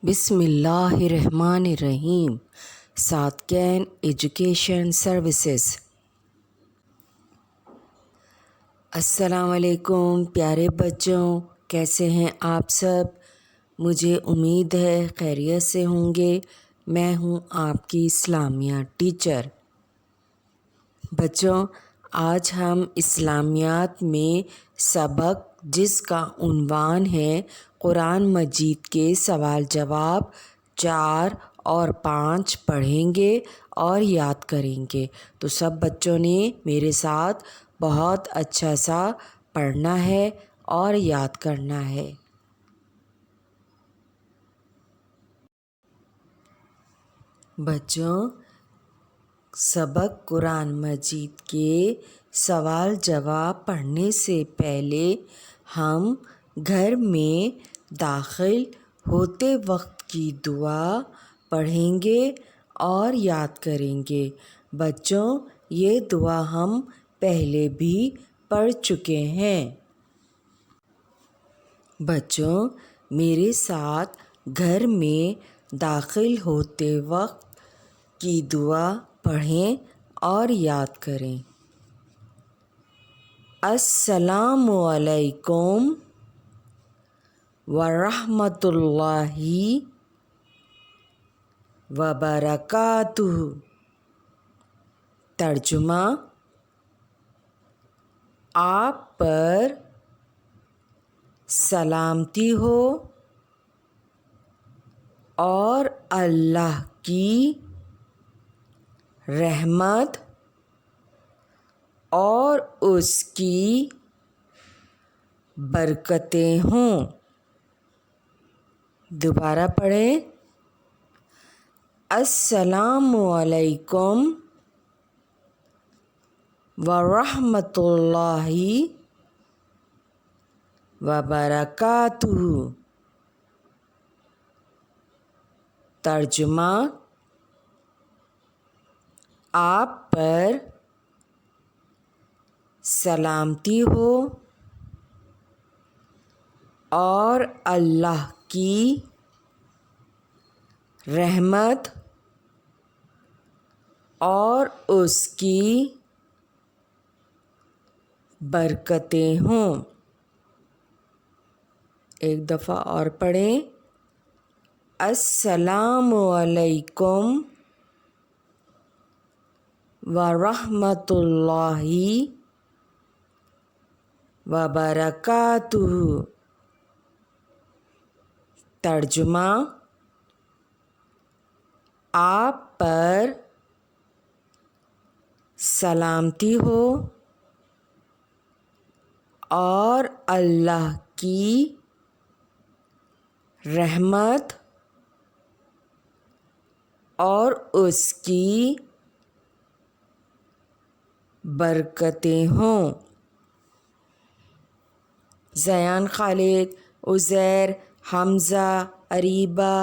بسم اللہ الرحمن الرحیم۔ ساتکین ایجوکیشن سروسز۔ السلام علیکم پیارے بچوں، کیسے ہیں آپ سب؟ مجھے امید ہے خیریت سے ہوں گے۔ میں ہوں آپ کی اسلامیہ ٹیچر۔ بچوں، آج ہم اسلامیات میں سبق جس کا عنوان ہے قرآن مجید کے سوال جواب 4 اور 5 پڑھیں گے اور یاد کریں گے۔ تو سب بچوں نے میرے ساتھ بہت اچھا سا پڑھنا ہے اور یاد کرنا ہے۔ بچوں، سبق قرآن مجید کے سوال جواب پڑھنے سے پہلے ہم گھر میں داخل ہوتے وقت کی دعا پڑھیں گے اور یاد کریں گے۔ بچوں، یہ دعا ہم پہلے بھی پڑھ چکے ہیں۔ بچوں، میرے ساتھ گھر میں داخل ہوتے وقت کی دعا پڑھیں اور یاد کریں۔ السلام علیکم ورحمۃ اللہ وبرکاتہ۔ ترجمہ: آپ پر سلامتی ہو اور اللہ کی رحمت اور اس کی برکتیں ہوں۔ دوبارہ پڑھیں۔ السلام علیکم ورحمۃ اللہ وبرکاتہ۔ ترجمہ: آپ پر سلامتی ہو اور اللہ کی رحمت اور اس کی برکتیں ہوں۔ ایک دفعہ اور پڑھیں۔ السلام علیکم ورحمۃ اللہ وبرکاتہ۔ ترجمہ: آپ پر سلامتی ہو اور اللہ کی رحمت اور اس کی برکتیں ہوں۔ زیان خالد، عزیر، حمزہ، اریبہ،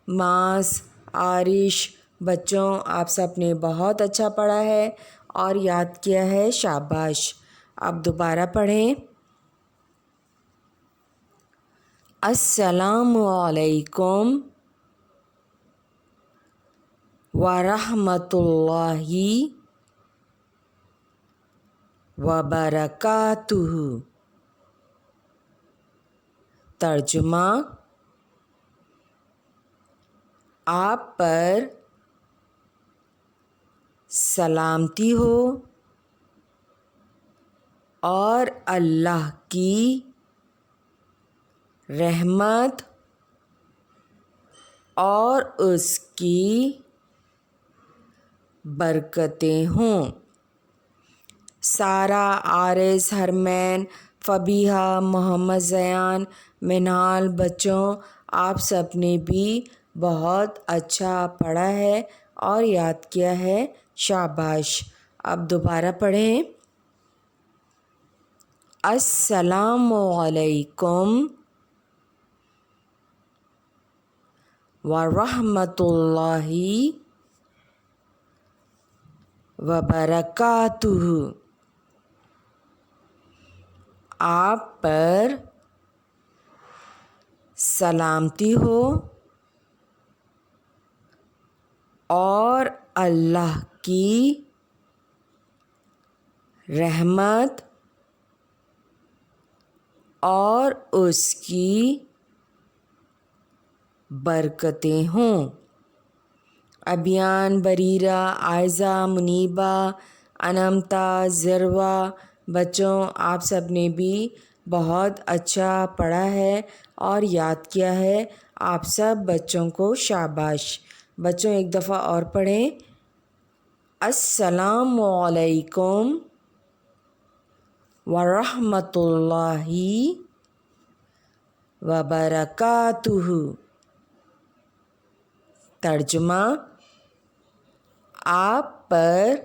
معاذ، عارش، بچوں آپ سب نے بہت اچھا پڑھا ہے اور یاد کیا ہے، شاباش۔ اب دوبارہ پڑھیں۔ السلام علیکم ورحمۃ اللہ وبرکاتہ۔ ترجمہ: آپ پر سلامتی ہو اور اللہ کی رحمت اور اس کی برکتیں ہوں۔ سارہ، عارض، حرمین، فبیہہ، محمد زیان، منال، بچوں آپ سب نے بھی بہت اچھا پڑھا ہے اور یاد کیا ہے، شاباش۔ اب دوبارہ پڑھیں۔ السلام علیکم ورحمۃ اللہ وبرکاتہ۔ آپ پر سلامتی ہو اور اللہ کی رحمت اور اس کی برکتیں ہوں۔ ابھیان، بریرہ، عائزہ، منیبہ، انمتا، ذروہ، بچوں آپ سب نے بھی بہت اچھا پڑھا ہے اور یاد کیا ہے۔ آپ سب بچوں کو شاباش۔ بچوں ایک دفعہ اور پڑھیں۔ السلام علیکم ورحمۃ اللہ وبرکاتہ۔ ترجمہ: آپ پر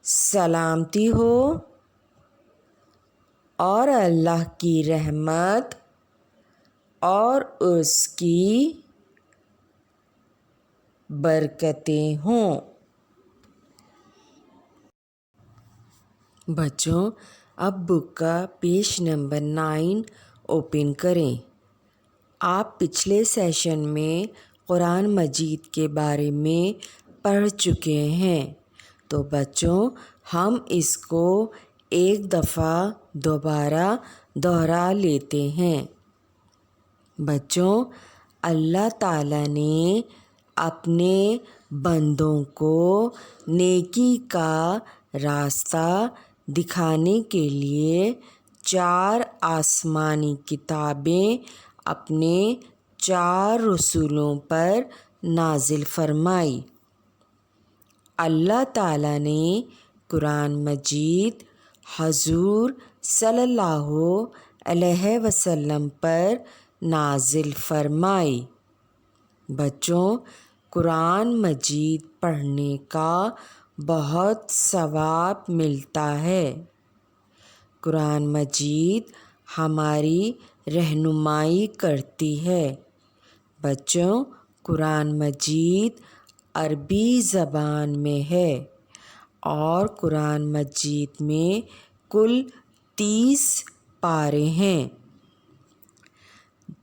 سلامتی ہو اور اللہ کی رحمت اور اس کی برکتیں ہوں۔ بچوں اب بک کا پیج نمبر 9 اوپن کریں۔ آپ پچھلے سیشن میں قرآن مجید کے بارے میں پڑھ چکے ہیں، تو بچوں ہم اس کو ایک دفعہ دوبارہ دہرا لیتے ہیں۔ بچوں اللہ تعالیٰ نے اپنے بندوں کو نیکی کا راستہ دکھانے کے لیے 4 آسمانی کتابیں اپنے 4 رسولوں پر نازل فرمائی۔ اللہ تعالیٰ نے قرآن مجید حضور صلی اللہ علیہ وسلم پر نازل فرمائی۔ بچوں قرآن مجید پڑھنے کا بہت ثواب ملتا ہے۔ قرآن مجید ہماری رہنمائی کرتی ہے۔ بچوں قرآن مجید عربی زبان میں ہے اور قرآن مجید میں کل 30 پارے ہیں۔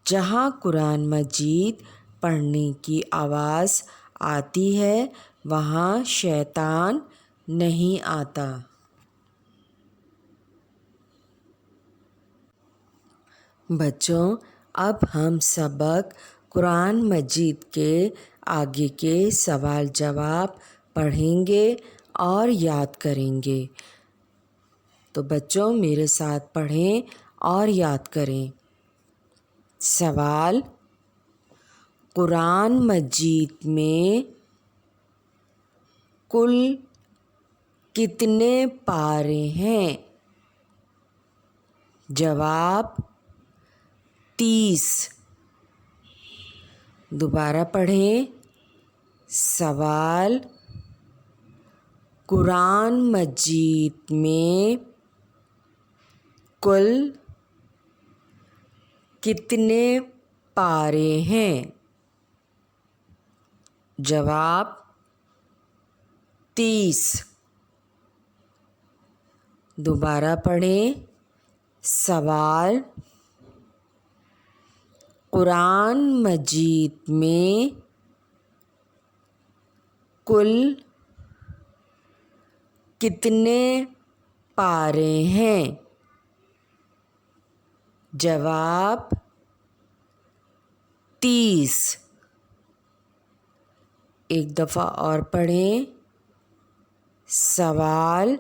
جہاں قرآن مجید پڑھنے کی آواز آتی ہے وہاں شیطان نہیں آتا۔ بچوں اب ہم سبق قرآن مجید کے آگے کے سوال جواب پڑھیں گے اور یاد کریں گے۔ تو بچوں میرے ساتھ پڑھیں اور یاد کریں۔ سوال: قرآن مجید میں کل کتنے پارے ہیں؟ جواب: 30۔ دوبارہ پڑھیں۔ سوال: قرآن مجید میں کل کتنے پارے ہیں؟ جواب: 30۔ دوبارہ پڑھیں۔ سوال: قرآن مجید میں کل کتنے پارے ہیں؟ جواب: 30۔ ایک دفعہ اور پڑھیں۔ سوال: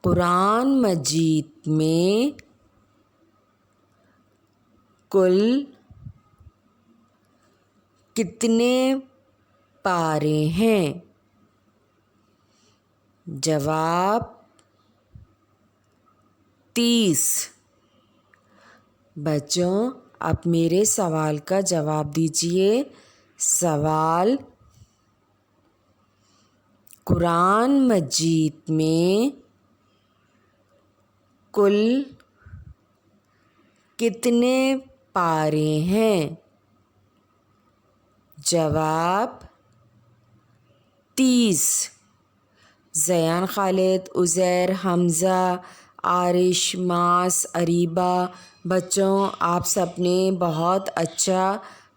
قرآن مجید میں کل کتنے پارے ہیں؟ جواب: 30۔ بچوں اب میرے سوال کا جواب دیجیے۔ سوال: قرآن مجید میں کل کتنے پارے ہیں؟ جواب: 30۔ زیان، خالد، عزیر، حمزہ، عارش، معاذ، اریبہ، بچوں آپ سب نے بہت اچھا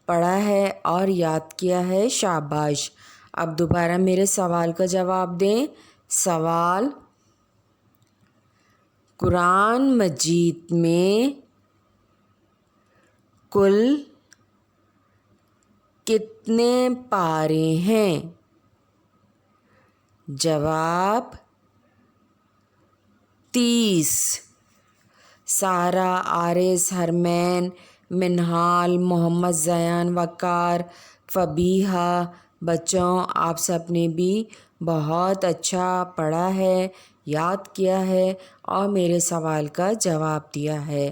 پڑھا ہے اور یاد کیا ہے، شاباش۔ اب دوبارہ میرے سوال کا جواب دیں۔ سوال: قرآن مجید میں کل کتنے پارے ہیں؟ جواب: 30۔ سارہ، عارض، حرمین، منہال، محمد زیان، وقار، فبیہہ، بچوں آپ سب نے بھی بہت اچھا پڑھا ہے، یاد کیا ہے اور میرے سوال کا جواب دیا ہے۔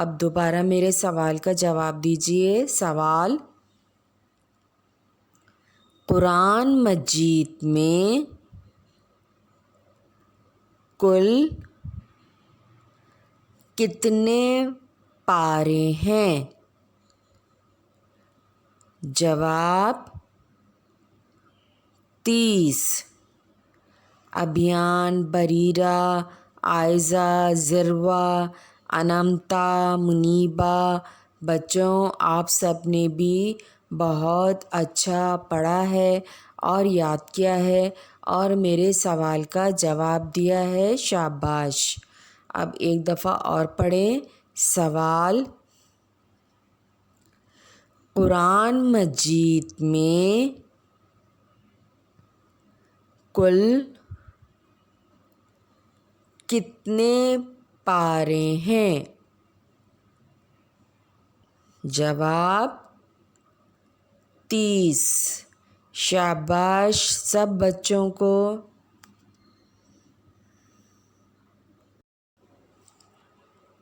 اب دوبارہ میرے سوال کا جواب دیجیے۔ سوال: قرآن مجید میں کل کتنے پارے ہیں؟ جواب: 30۔ ابھیان، بریرہ، عائزہ، ذروہ، انمتا، منیبہ، بچوں آپ سب نے بھی بہت اچھا پڑھا ہے اور یاد کیا ہے اور میرے سوال کا جواب دیا ہے، شاباش۔ اب ایک دفعہ اور پڑھیں۔ سوال: قرآن مجید میں کل کتنے پارے ہیں؟ جواب: 30۔ شاباش سب بچوں کو۔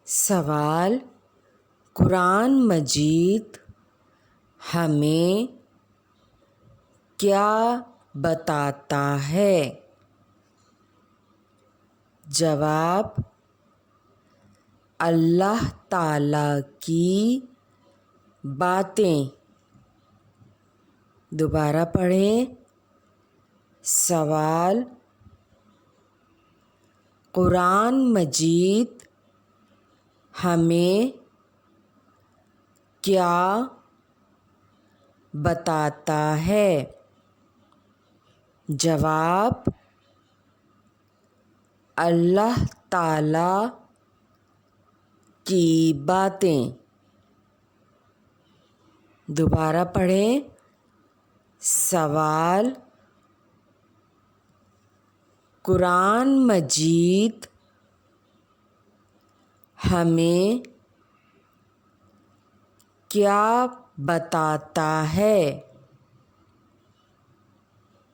سوال: قرآن مجید ہمیں کیا بتاتا ہے؟ جواب: اللہ تعالیٰ کی باتیں۔ دوبارہ پڑھیں۔ سوال: قرآن مجید ہمیں کیا بتاتا ہے؟ جواب: اللہ تعالیٰ کی باتیں۔ دوبارہ پڑھیں۔ سوال: قرآن مجید ہمیں کیا بتاتا ہے؟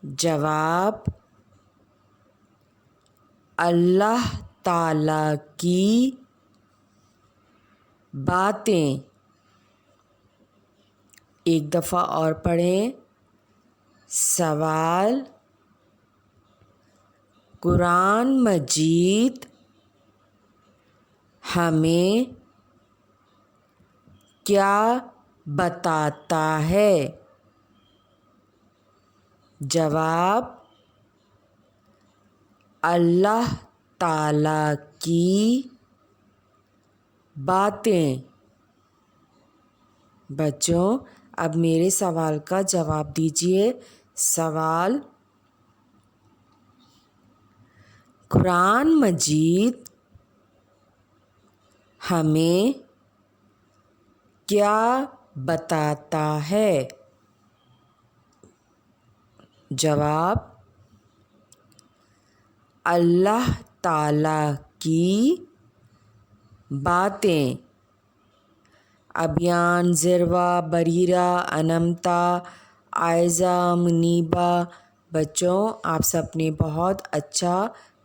جواب: اللہ تعالیٰ کی باتیں۔ ایک دفعہ اور پڑھیں۔ سوال: قرآن مجید ہمیں کیا بتاتا ہے؟ جواب: اللہ تعالیٰ کی باتیں۔ بچوں اب میرے سوال کا جواب دیجیے۔ سوال: قرآن مجید ہمیں کیا بتاتا ہے؟ جواب: اللہ تعالیٰ کی باتیں۔ ابھیان، ذروہ، بریرہ، انمتا، عائزہ، منیبہ، بچوں آپ سب نے بہت اچھا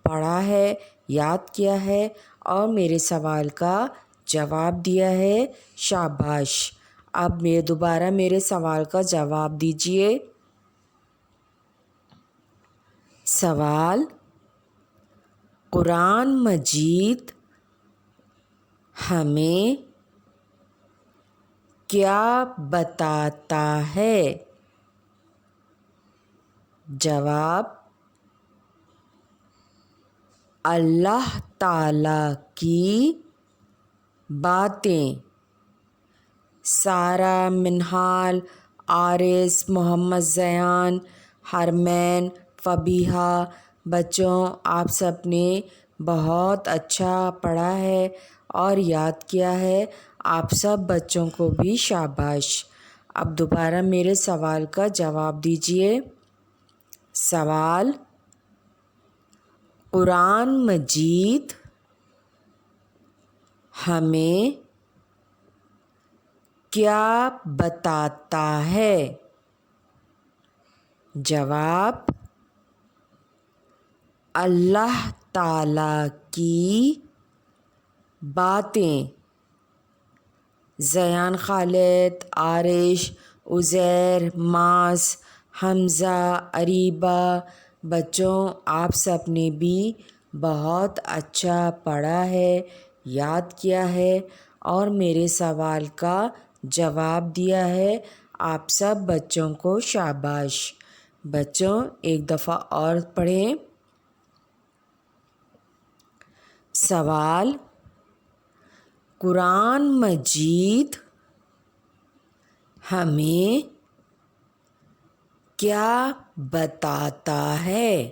پڑھا ہے، یاد کیا ہے اور میرے سوال کا جواب دیا ہے، شاباش۔ اب دوبارہ میرے سوال کا جواب دیجیے۔ سوال: قرآن مجید ہمیں کیا بتاتا ہے؟ جواب: اللہ تعالیٰ کی باتیں۔ سارہ، منہال، عارث، محمد زیان، حرمین، فبیہہ۔ بچوں، آپ سب نے بہت اچھا پڑھا ہے اور یاد کیا ہے۔ آپ سب بچوں کو بھی شاباش۔ اب دوبارہ میرے سوال کا جواب دیجیے۔ سوال: قرآن مجید ہمیں کیا بتاتا ہے؟ جواب: اللہ تعالیٰ کی باتیں۔ زیان خالد، عارش، عزیر، معاذ، حمزہ، اریبہ۔ بچوں، آپ سب نے بھی بہت اچھا پڑھا ہے، یاد کیا ہے اور میرے سوال کا جواب دیا ہے۔ آپ سب بچوں کو شاباش۔ بچوں، ایک دفعہ اور پڑھیں۔ سوال: قرآن مجید ہمیں کیا بتاتا ہے؟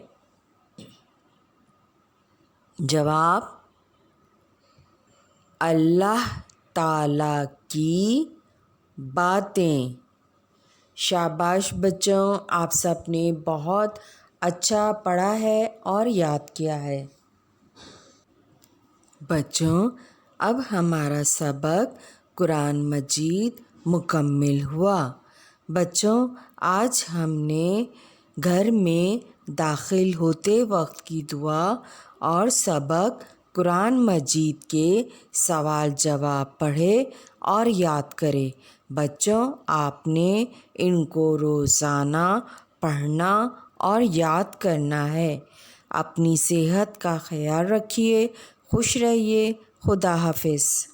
جواب: اللہ تعالیٰ کی باتیں۔ شاباش بچوں، آپ سب نے بہت اچھا پڑھا ہے اور یاد کیا ہے۔ بچوں، اب ہمارا سبق قرآن مجید مکمل ہوا۔ بچوں، آج ہم نے گھر میں داخل ہوتے وقت کی دعا اور سبق قرآن مجید کے سوال جواب پڑھے اور یاد کرے۔ بچوں، آپ نے ان کو روزانہ پڑھنا اور یاد کرنا ہے۔ اپنی صحت کا خیال رکھیے، خوش رہیے۔ خدا حافظ۔